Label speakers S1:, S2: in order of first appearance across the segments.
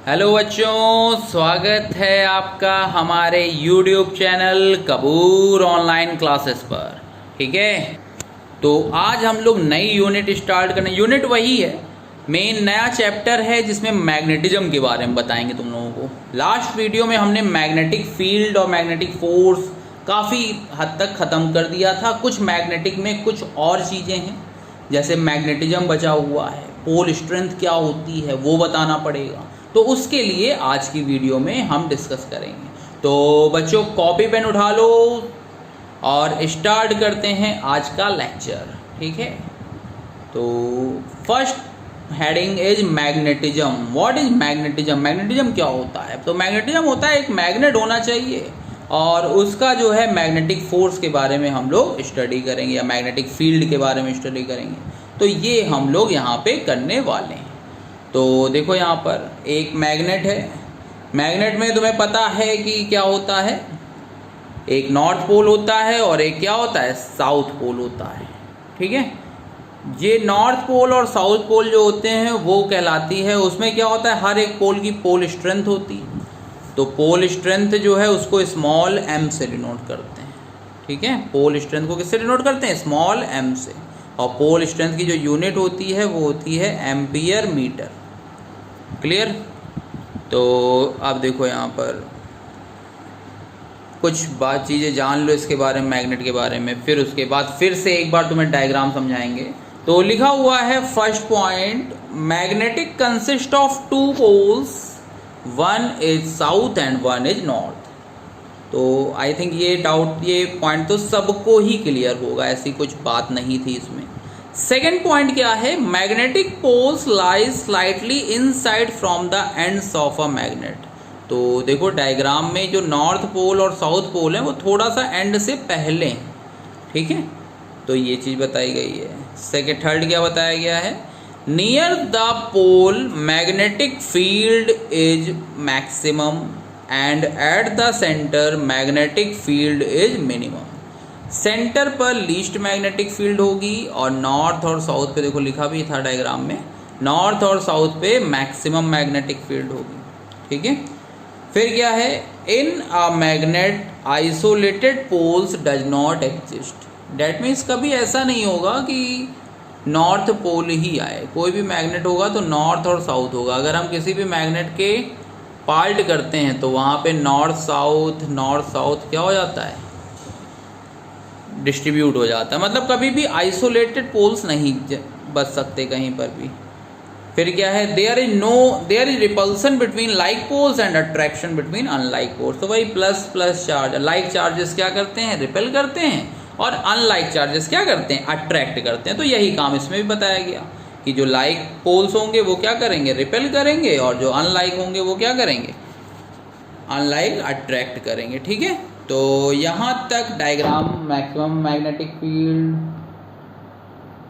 S1: Hello बच्चों, स्वागत है आपका हमारे YouTube चैनल कबूर ऑनलाइन क्लासेस पर। ठीक है, तो आज हम लोग नई यूनिट स्टार्ट करने। यूनिट वही है, मेन नया चैप्टर है जिसमें मैग्नेटिज्म के बारे में बताएंगे तुम लोगों को। लास्ट वीडियो में हमने मैग्नेटिक फील्ड और मैग्नेटिक फोर्स काफ़ी हद तक ख़त्म कर दिया था। कुछ मैग्नेटिक में कुछ और चीज़ें हैं, जैसे मैग्नेटिज्म बचा हुआ है, पोल स्ट्रेंथ क्या होती है वो बताना पड़ेगा। तो उसके लिए आज की वीडियो में हम डिस्कस करेंगे। तो बच्चों, कॉपी पेन उठा लो और स्टार्ट करते हैं आज का लेक्चर। ठीक है, तो first heading is magnetism. What is magnetism? Magnetism क्या होता है? तो मैग्नेटिज्म होता है एक मैग्नेट होना चाहिए और उसका जो है मैग्नेटिक फोर्स के बारे में हम लोग स्टडी करेंगे या मैग्नेटिक फील्ड के बारे में स्टडी करेंगे। तो ये हम लोग यहाँ पे करने वाले हैं। तो देखो, यहाँ पर एक मैग्नेट है। मैग्नेट में तुम्हें पता है कि क्या होता है, एक नॉर्थ पोल होता है और एक क्या होता है, साउथ पोल होता है। ठीक है, ये नॉर्थ पोल और साउथ पोल जो होते हैं वो कहलाती है, उसमें क्या होता है, हर एक पोल की पोल स्ट्रेंथ होती है। तो पोल स्ट्रेंथ जो है उसको स्मॉल m से डिनोट करते हैं। ठीक है, पोल स्ट्रेंथ को किससे डिनोट करते हैं? स्मॉल m से। और पोल स्ट्रेंथ की जो यूनिट होती है वो होती है एम्पियर मीटर। क्लियर? तो अब देखो, यहाँ पर कुछ बात चीज़ें जान लो इसके बारे में, मैग्नेट के बारे में, फिर उसके बाद फिर से एक बार तुम्हें डायग्राम समझाएंगे। तो लिखा हुआ है first point, magnetic consist of two poles, one is south and one is north. तो आई थिंक ये पॉइंट तो सबको ही क्लियर होगा, ऐसी कुछ बात नहीं थी इसमें। सेकेंड पॉइंट क्या है, magnetic poles lies slightly inside from the ends of a magnet. तो देखो, डायग्राम में जो नॉर्थ पोल और साउथ पोल है वो थोड़ा सा एंड से पहले हैं। ठीक है, तो ये चीज़ बताई गई है। थर्ड क्या बताया गया है, near the pole magnetic field is maximum and at the centre magnetic field is minimum. Centre पर लीस्ट मैग्नेटिक फील्ड होगी और नॉर्थ और साउथ पे, देखो लिखा भी था डायग्राम में, नॉर्थ और साउथ पे मैक्सिमम मैग्नेटिक फील्ड होगी। ठीक है, फिर क्या है, in a magnet isolated poles does not exist. That means कभी ऐसा नहीं होगा कि नॉर्थ पोल ही आए। कोई भी मैग्नेट होगा तो नॉर्थ और साउथ होगा। अगर हम किसी भी मैग्नेट के पार्ट करते हैं तो वहाँ पे नॉर्थ साउथ क्या हो जाता है, डिस्ट्रीब्यूट हो जाता है। मतलब कभी भी आइसोलेटेड पोल्स नहीं बच सकते कहीं पर भी। फिर क्या है, there is repulsion between like poles and attraction between unlike poles. तो भाई plus plus charge, like charges क्या करते हैं, रिपेल करते हैं, और अनलाइक चार्जेस क्या करते हैं, अट्रैक्ट करते हैं। तो यही काम इसमें भी बताया गया कि जो लाइक पोल्स होंगे वो क्या करेंगे, रिपेल करेंगे, और जो अनलाइक होंगे वो क्या करेंगे, अनलाइक अट्रैक्ट करेंगे। ठीक है, तो यहाँ तक डायग्राम, मैक्सिमम मैग्नेटिक फील्ड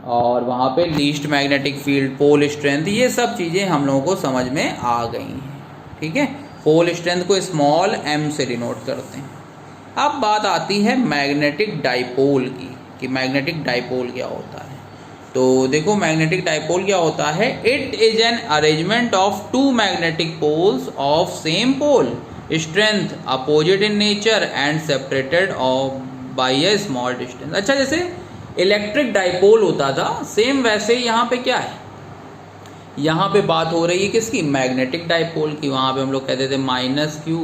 S1: और वहाँ पे least magnetic field, pole strength, ये सब चीज़ें हम लोगों को समझ में आ गई हैं। ठीक है, पोल स्ट्रेंथ को स्मॉल m से डिनोट करते हैं। अब बात आती है मैग्नेटिक डाइपोल की, कि मैग्नेटिक डाइपोल क्या होता है। तो देखो, मैग्नेटिक डाइपोल क्या होता है, it is an arrangement of two magnetic poles of same pole strength opposite in nature and separated by a small distance. अच्छा, जैसे इलेक्ट्रिक डाइपोल होता था, सेम वैसे ही यहाँ पे क्या है, यहाँ पे बात हो रही है किसकी, मैग्नेटिक डाइपोल की। वहाँ पे हम लोग कहते थे minus Q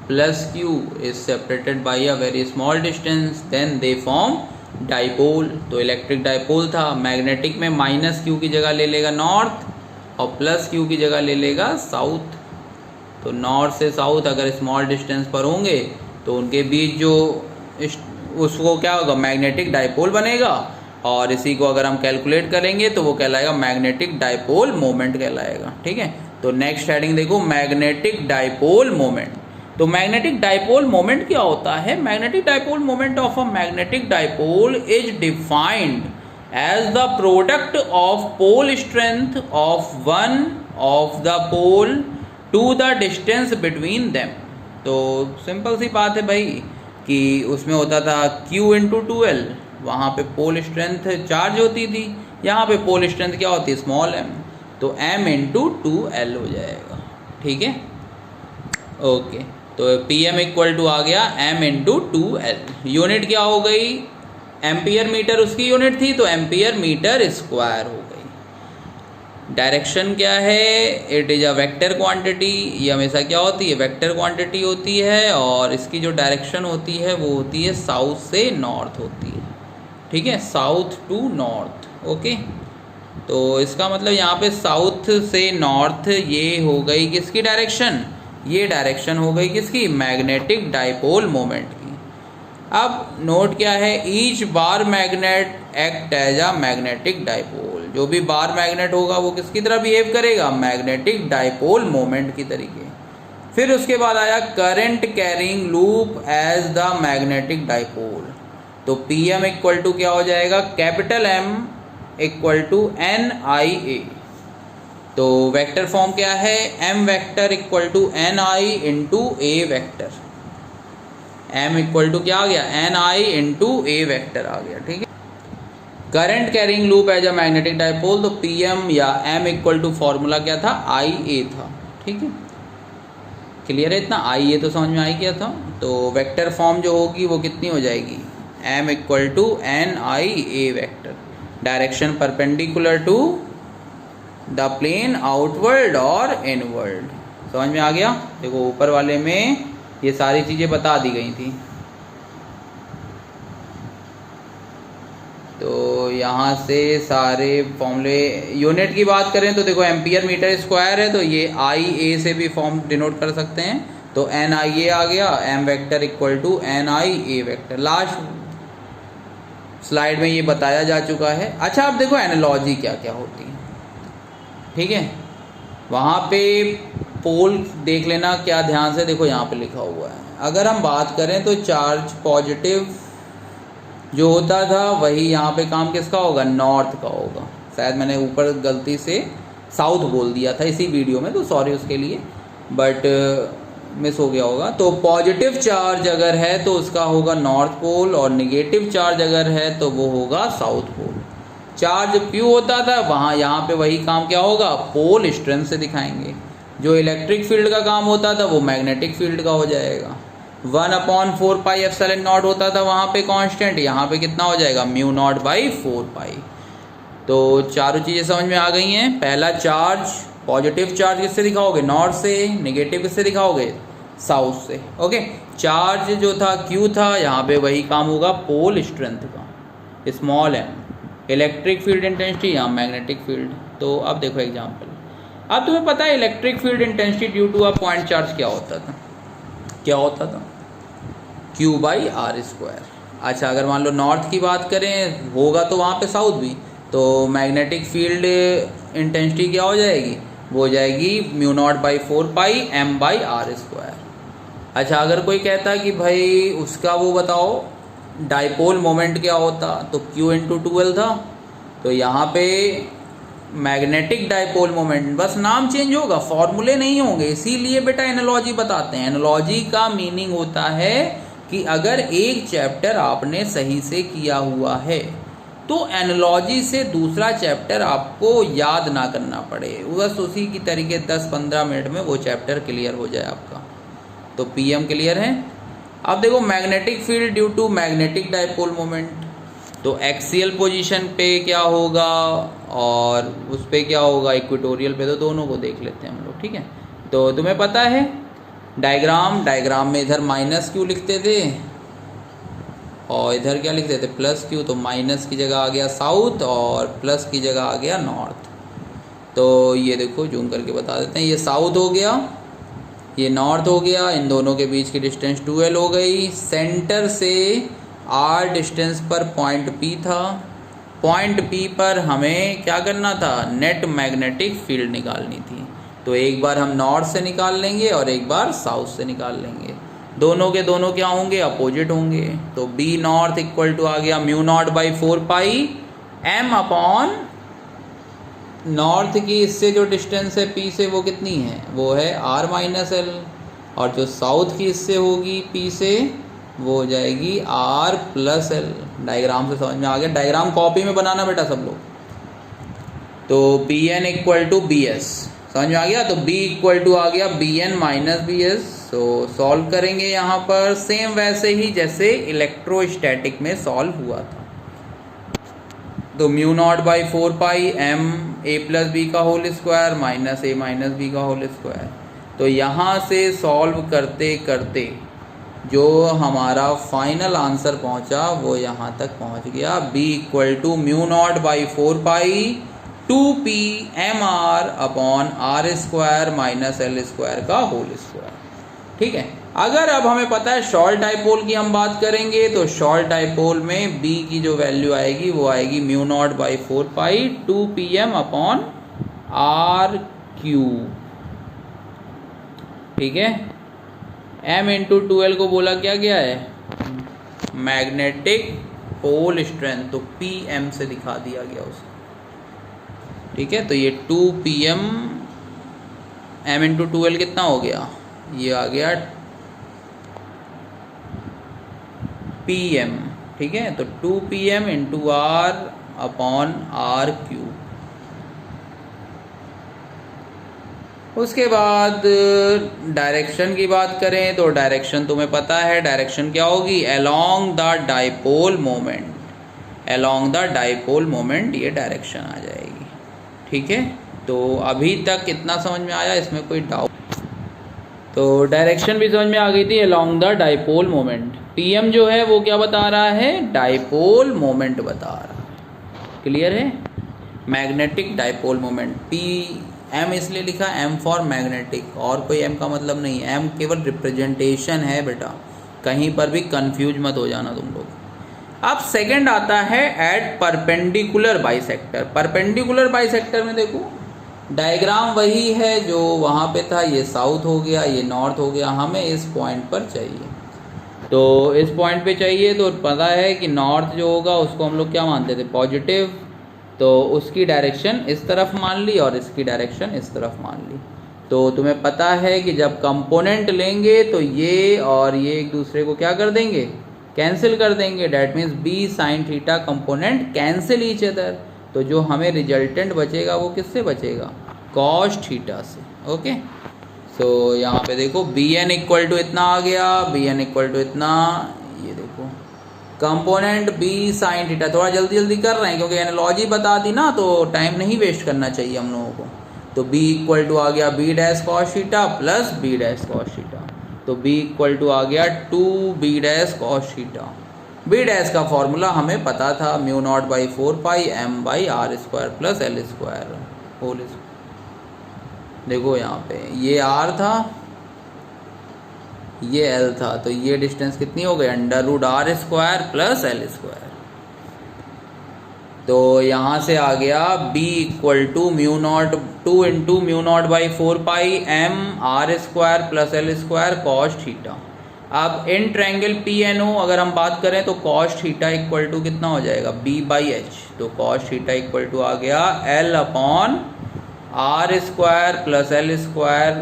S1: plus Q is separated by a very small distance, then they form dipole. तो इलेक्ट्रिक डाइपोल था, मैग्नेटिक में माइनस क्यू की जगह ले लेगा नॉर्थ और प्लस क्यू की जगह ले लेगा साउथ। तो नॉर्थ से साउथ अगर स्मॉल डिस्टेंस पर होंगे तो उनके बीच जो उसको क्या होगा, मैग्नेटिक डाइपोल बनेगा। और इसी को अगर हम कैलकुलेट करेंगे तो वो कहलाएगा मैग्नेटिक डाइपोल मोमेंट कहलाएगा। ठीक है, तो नेक्स्ट हेडिंग देखो, मैग्नेटिक डाइपोल मोमेंट। तो मैग्नेटिक डाइपोल मोमेंट क्या होता है, magnetic dipole moment of a magnetic dipole is defined as the product of pole strength of one of the pole to the distance between them. तो simple सी बात है भाई कि उसमें होता था Q इंटू 2L, वहाँ पे पोल स्ट्रेंथ चार्ज होती थी, यहाँ पे पोल स्ट्रेंथ क्या होती है, स्मॉल m, तो m इंटू 2L हो जाएगा। ठीक है, ओके। तो पी एम इक्वल टू आ गया m इंटू 2L। यूनिट क्या हो गई, एम्पियर मीटर उसकी यूनिट थी, तो एम्पियर मीटर स्क्वायर हो गई। डायरेक्शन क्या है, it is a vector quantity. ये हमेशा क्या होती है, वेक्टर क्वांटिटी होती है, और इसकी जो डायरेक्शन होती है वो होती है साउथ से नॉर्थ होती है, ठीक है, साउथ टू नॉर्थ, ओके। तो इसका मतलब यहाँ पे साउथ से नॉर्थ ये हो गई किसकी डायरेक्शन, ये डायरेक्शन हो गई किसकी, मैग्नेटिक डाइपोल मोमेंट की। अब नोट क्या है, each bar magnet act as a magnetic dipole. जो भी बार मैग्नेट होगा वो किसकी तरह बिहेव करेगा, मैग्नेटिक डाइपोल मोमेंट की तरीके। फिर उसके बाद आया current carrying loop as the magnetic dipole. तो पी एम इक्वल टू क्या हो जाएगा, capital M equal to NIA। तो वेक्टर फॉर्म क्या है, M vector equal to NI into A vector. M equal to क्या आ गया, NI इंटू A वेक्टर आ गया, ठीक है। Current carrying loop as a magnetic dipole, तो PM या M इक्वल टू फॉर्मूला क्या था, IA था, ठीक है। क्लियर है इतना, IA तो समझ में आ ही गया था। तो वेक्टर फॉर्म जो होगी वो कितनी हो जाएगी, M equal to NIA vector. Direction perpendicular to the plane outward और इनवर्ड। समझ में आ गया। देखो ऊपर वाले में ये सारी चीज़ें बता दी गई थी। तो यहाँ से सारे फॉर्मूले, यूनिट की बात करें तो देखो एम्पियर मीटर स्क्वायर है, तो ये IA से भी फॉर्म डिनोट कर सकते हैं। तो NIA आ गया, M vector equal to NIA vector. Last slide में ये बताया जा चुका है। अच्छा अब देखो एनालॉजी क्या क्या होती है, ठीक है। वहाँ पे पोल देख लेना क्या ध्यान से, देखो यहाँ पे लिखा हुआ है। अगर हम बात करें तो चार्ज पॉजिटिव जो होता था वही यहाँ पे काम किसका होगा, नॉर्थ का होगा। शायद मैंने ऊपर गलती से साउथ बोल दिया था इसी वीडियो में, तो सॉरी उसके लिए, बट मिस हो गया होगा। तो पॉजिटिव चार्ज अगर है तो उसका होगा नॉर्थ पोल, और निगेटिव चार्ज अगर है तो वो होगा साउथ पोल। चार्ज Q होता था वहाँ, यहाँ पे वही काम क्या होगा, पोल स्ट्रेंथ से दिखाएंगे। जो इलेक्ट्रिक फील्ड का काम होता था वो मैग्नेटिक फील्ड का हो जाएगा। 1/4πε0 होता था वहाँ पे कांस्टेंट, यहाँ पे कितना हो जाएगा, μ0/4π। तो चारों चीज़ें समझ में आ गई हैं। पहला चार्ज, पॉजिटिव चार्ज किससे दिखाओगे, नॉर्थ से, निगेटिव किससे दिखाओगे, साउथ से, ओके। चार्ज जो था Q था, यहाँ पे वही काम होगा पोल स्ट्रेंथ का, small m। Electric field intensity, यहाँ मैग्नेटिक फील्ड। तो अब देखो एग्जाम्पल। अब तुम्हें पता है electric field intensity due to a point charge क्या होता था, क्या होता था, Q/r²। अच्छा अगर मान लो नॉर्थ की बात करें होगा तो वहाँ पे साउथ भी, तो मैग्नेटिक फील्ड इंटेंसिटी क्या हो जाएगी, वो हो जाएगी μ0/4π m/r²। अच्छा अगर कोई कहता कि भाई उसका वो बताओ डाइपोल मोमेंट क्या होता, तो Q इंटू 2L था। तो यहाँ पे मैग्नेटिक डाइपोल मोमेंट, बस नाम चेंज होगा, फॉर्मूले नहीं होंगे। इसीलिए बेटा एनालॉजी बताते हैं। एनालॉजी का मीनिंग होता है कि अगर एक चैप्टर आपने सही से किया हुआ है तो एनालॉजी से दूसरा चैप्टर आपको याद ना करना पड़े, बस उसी की तरीके 10-15 मिनट में वो चैप्टर क्लियर हो जाए आपका। तो PM क्लियर है। अब देखो magnetic field due to magnetic dipole moment, तो एक्सियल पोजीशन पे क्या होगा और उस पे क्या होगा, इक्वेटोरियल पे। तो दोनों को देख लेते हैं हम लोग, ठीक है। तो तुम्हें पता है डायग्राम में इधर -Q लिखते थे और इधर क्या लिखते थे, +Q। तो माइनस की जगह आ गया साउथ और प्लस की जगह आ गया नॉर्थ। तो ये देखो जूम करके बता देते हैं, ये साउथ हो गया, ये नॉर्थ हो गया, इन दोनों के बीच की डिस्टेंस 2L हो गई। सेंटर से R डिस्टेंस पर पॉइंट P था। पॉइंट P पर हमें क्या करना था, नेट मैग्नेटिक फील्ड निकालनी थी। तो एक बार हम नॉर्थ से निकाल लेंगे और एक बार साउथ से निकाल लेंगे। दोनों के दोनों क्या होंगे, अपोजिट होंगे। तो B नॉर्थ इक्वल टू आ गया μ0/4π m/, नॉर्थ की इससे जो डिस्टेंस है P से वो कितनी है, वो है R-L, और जो साउथ की इससे होगी P से वो हो जाएगी R+L। डायग्राम से समझ में आ गया। डायग्राम कॉपी में बनाना बेटा सब लोग। तो BN इक्वल टू BS, समझ में आ गया। तो B इक्वल टू आ गया Bn माइनस Bs। सो सॉल्व करेंगे यहाँ पर सेम वैसे ही जैसे इलेक्ट्रोस्टैटिक में सॉल्व हुआ था। तो mu naught by 4 pi m a plus B का whole square minus a minus B का होल स्क्वायर। तो यहाँ से सॉल्व करते करते जो हमारा फाइनल आंसर पहुँचा वो यहाँ तक पहुँच गया। B equal to mu naught by 4 pi 2p mr upon R square minus L square का होल स्क्वायर। ठीक है। अगर अब हमें पता है शॉर्ट डाइपोल की हम बात करेंगे तो शॉर्ट डाइपोल में b की जो वैल्यू आएगी वो आएगी mu naught by 4 pi 2pm upon R cube. ठीक है। m इंटू 2l को बोला क्या गया है मैग्नेटिक पोल स्ट्रेंथ, तो pm से दिखा दिया गया उसको। ठीक है। तो ये 2pm m इंटू 2l कितना हो गया, ये आ गया pm। ठीक है। तो 2pm into r upon R cube. उसके बाद डायरेक्शन की बात करें तो डायरेक्शन तुम्हें पता है, डायरेक्शन क्या होगी along the dipole moment. Along the dipole moment ये डायरेक्शन आ जाएगी। ठीक है। तो अभी तक कितना समझ में आया, इसमें कोई डाउट? तो डायरेक्शन भी समझ में आ गई थी along the dipole moment. pm जो है वो क्या बता रहा है, डाइपोल मोमेंट बता रहा है। क्लियर है। मैग्नेटिक डाइपोल मोमेंट m इसलिए लिखा m फॉर मैग्नेटिक, और कोई m का मतलब नहीं, m केवल रिप्रेजेंटेशन है बेटा, कहीं पर भी कंफ्यूज मत हो जाना तुम लोग। अब सेकंड आता है at perpendicular bisector. Perpendicular bisector में देखो डायग्राम वही है जो वहाँ पे था, ये साउथ हो गया, ये नॉर्थ हो गया, हमें इस पॉइंट पर चाहिए। तो इस पॉइंट पे चाहिए तो पता है कि नॉर्थ जो होगा उसको हम लोग क्या मानते थे, पॉजिटिव, तो उसकी डायरेक्शन इस तरफ मान ली और इसकी डायरेक्शन इस तरफ मान ली। तो तुम्हें पता है कि जब कंपोनेंट लेंगे तो ये और ये एक दूसरे को क्या कर देंगे, कैंसिल कर देंगे। That means B sine theta component cancel each other. तो जो हमें रिजल्टेंट बचेगा वो किससे बचेगा, कॉस थीटा से। ओके। सो यहाँ पे देखो bn इक्वल टू इतना आ गया, bn इक्वल टू इतना, ये देखो कंपोनेंट b साइन थीटा। थोड़ा जल्दी जल्दी कर रहे हैं क्योंकि एनालॉजी बता दी ना, तो टाइम नहीं वेस्ट करना चाहिए हम लोगों को। तो b इक्वल टू आ गया b dash cos theta plus b dash cos theta. तो b इक्वल टू आ गया 2b dash cos theta. b dash का फॉर्मूला हमें पता था, mu naught by 4 pi m by R square plus L square whole square. देखो यहाँ पे ये r था, ये l था, तो ये डिस्टेंस कितनी हो गई, under root R square plus L square. तो यहाँ से आ गया b equal to mu naught 2 into mu naught by 4 pi m R square plus L square cos theta. अब इन ट्रायंगल PNO अगर हम बात करें तो कॉस थीटा इक्वल टू कितना हो जाएगा, b बाई एच। तो कॉस थीटा इक्वल टू आ गया l upon R square plus L square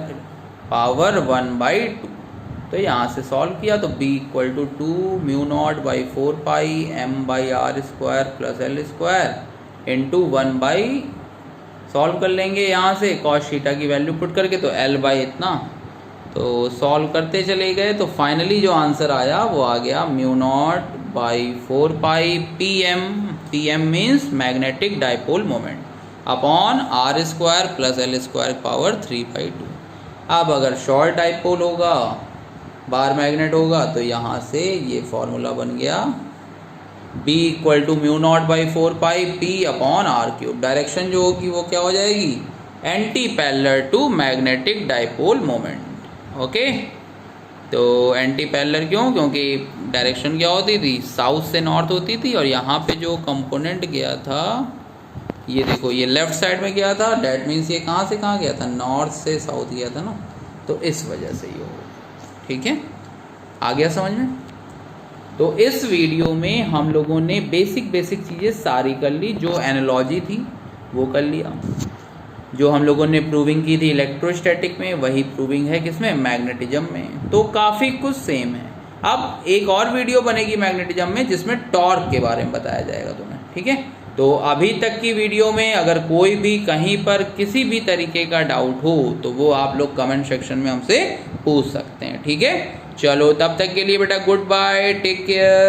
S1: power 1/2। तो यहाँ से सॉल्व किया तो b equal to 2 mu naught by 4 pi m by R square plus L square into 1/, solve कर लेंगे यहाँ से कॉस थीटा की वैल्यू पुट करके, तो l बाई इतना। तो सॉल्व करते चले गए तो फाइनली जो आंसर आया वो आ गया mu naught by 4 pi pm means magnetic dipole moment upon R square plus L square power 3/2। अब अगर शॉर्ट डाइपोल होगा, बार मैग्नेट होगा, तो यहाँ से ये फॉर्मूला बन गया b equal to mu naught by 4 pi p upon R cube. Direction जो होगी वो क्या हो जाएगी, anti parallel to magnetic dipole moment. Okay. तो एंटी पैरेलल क्यों, क्योंकि डायरेक्शन क्या होती थी, साउथ से नॉर्थ होती थी, और यहाँ पे जो कंपोनेंट गया था ये देखो ये लेफ्ट साइड में गया था। डैट मीन्स ये कहाँ से कहाँ गया था, नॉर्थ से साउथ गया था ना, तो इस वजह से ये होगा। ठीक है, आ गया समझ में। तो इस वीडियो में हम लोगों ने बेसिक चीज़ें सारी कर ली, जो एनालॉजी थी वो कर लिया, जो हम लोगों ने प्रूविंग की थी इलेक्ट्रोस्टैटिक में वही प्रूविंग है किसमें, मैग्नेटिज्म में। तो काफ़ी कुछ सेम है। अब एक और वीडियो बनेगी मैग्नेटिज्म में जिसमें टॉर्क के बारे में बताया जाएगा तुम्हें। ठीक है, तो अभी तक की वीडियो में अगर कोई भी कहीं पर किसी भी तरीके का डाउट हो तो वो आप लोग कमेंट सेक्शन में हमसे पूछ सकते हैं, ठीक है। चलो तब तक के लिए बेटा गुड बाय, टेक केयर।